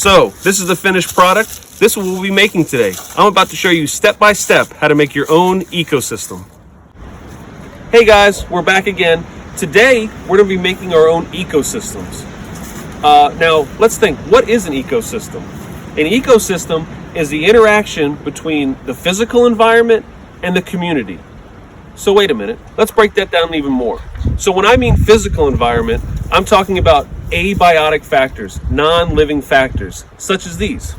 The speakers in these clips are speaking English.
So this is the finished product. This is what we'll be making today. I'm about to show you step by step how to make your own ecosystem. Hey guys, we're back again. Today we're going to be making our own ecosystems. Now let's think, what is an ecosystem? An ecosystem is the interaction between the physical environment and the community. So wait a minute, let's break that down even more. So when I mean physical environment, I'm talking about abiotic factors, non-living factors, such as these.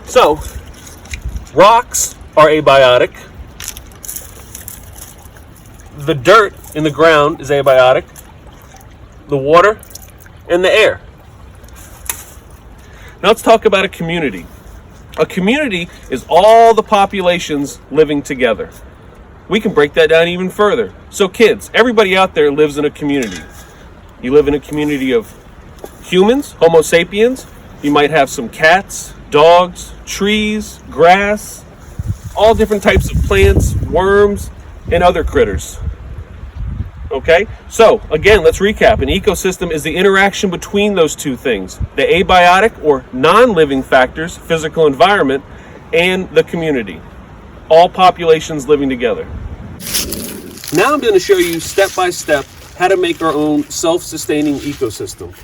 So, rocks are abiotic. The dirt in the ground is abiotic. The water and the air. Now let's talk about a community. A community is all the populations living together. We can break that down even further. So kids, everybody out there lives in a community. You live in a community of humans, Homo sapiens. You might have some cats, dogs, trees, grass, all different types of plants, worms, and other critters. Okay, so again, let's recap. An ecosystem is the interaction between those two things, the abiotic or non-living factors, physical environment, and the community. All populations living together. Now I'm going to show you step by step how to make our own self-sustaining ecosystem.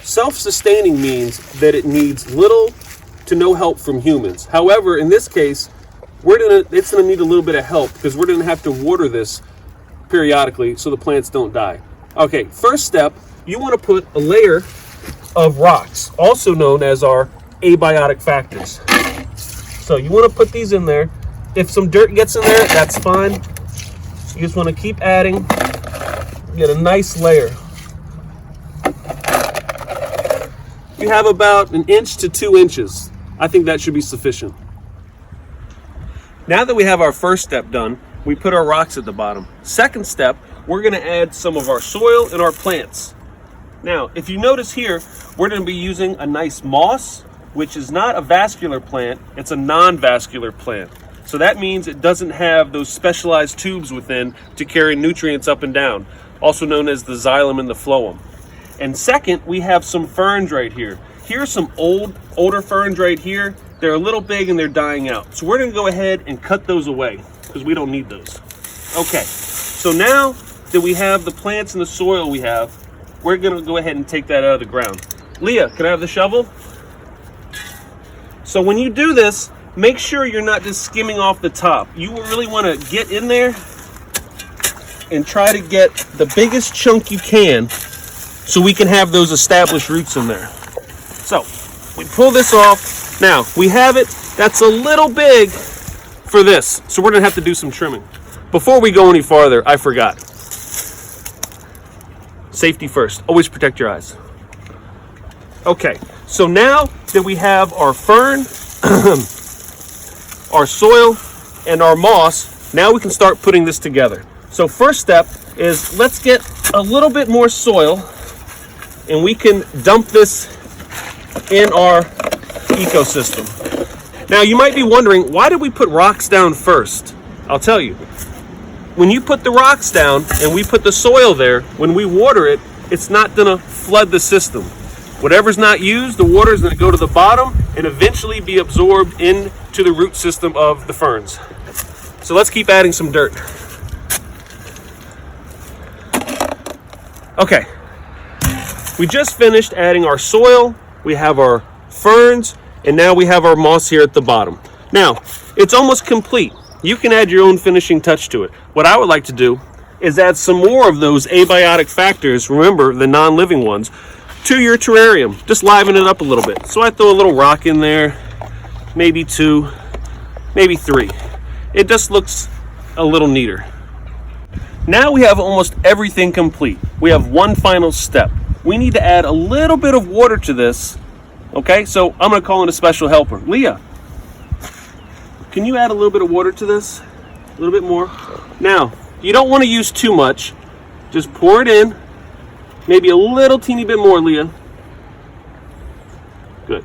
Self-sustaining means that it needs little to no help from humans. However, in this case, it's going to need a little bit of help because we're going to have to water this periodically so the plants don't die. Okay, first step, you want to put a layer of rocks, also known as our abiotic factors. So you want to put these in there. If some dirt gets in there, that's fine. You just want to keep adding, get a nice layer. You have about 1 inch to 2 inches. I think that should be sufficient. Now that we have our first step done, we put our rocks at the bottom. Second step, we're going to add some of our soil and our plants. Now, if you notice here, we're going to be using a nice moss, which is not a vascular plant, it's a non-vascular plant. So that means it doesn't have those specialized tubes within to carry nutrients up and down, also known as the xylem and the phloem. And second, we have some ferns right here. Here's some older ferns right here. They're a little big and they're dying out. So we're going to go ahead and cut those away because we don't need those. Okay, so now that we have the plants and the soil we have, we're going to go ahead and take that out of the ground. Leah, can I have the shovel? So when you do this, make sure you're not just skimming off the top. You really want to get in there and try to get the biggest chunk you can so we can have those established roots in there. So we pull this off. Now we have it. That's a little big for this. So we're going to have to do some trimming. Before we go any farther, I forgot. Safety first. Always protect your eyes. Okay, so now that we have our fern, our soil, and our moss, now we can start putting this together. So first step is let's get a little bit more soil and we can dump this in our ecosystem. Now you might be wondering, why did we put rocks down first? I'll tell you. When you put the rocks down and we put the soil there, when we water it, it's not gonna flood the system. Whatever's not used, the water is gonna go to the bottom and eventually be absorbed into the root system of the ferns. So let's keep adding some dirt. Okay, we just finished adding our soil, we have our ferns, and now we have our moss here at the bottom. Now, it's almost complete. You can add your own finishing touch to it. What I would like to do is add some more of those abiotic factors, remember the non-living ones, to your terrarium. Just liven it up a little bit. So I throw a little rock in there, maybe 2, maybe 3. It just looks a little neater. Now we have almost everything complete. We have one final step. We need to add a little bit of water to this. Okay, so I'm going to call in a special helper. Leah, can you add a little bit of water to this? A little bit more. Now, you don't want to use too much. Just pour it in. Maybe a little teeny bit more, Leah. Good.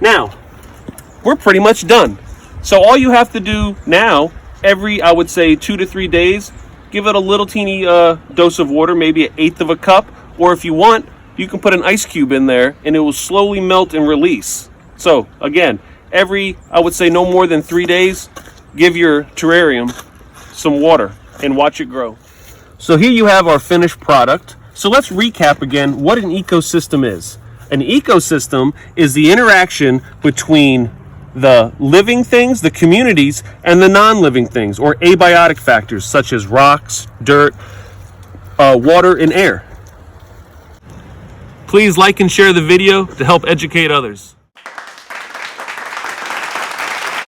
Now, we're pretty much done. So all you have to do now, every, I would say, 2 to 3 days, give it a little teeny dose of water, maybe 1/8 of a cup. Or if you want, you can put an ice cube in there and it will slowly melt and release. So again, every, I would say no more than 3 days, give your terrarium some water and watch it grow. So here you have our finished product. So let's recap again what an ecosystem is. An ecosystem is the interaction between the living things, the communities, and the non-living things, or abiotic factors such as rocks, dirt, water, and air. Please like and share the video to help educate others.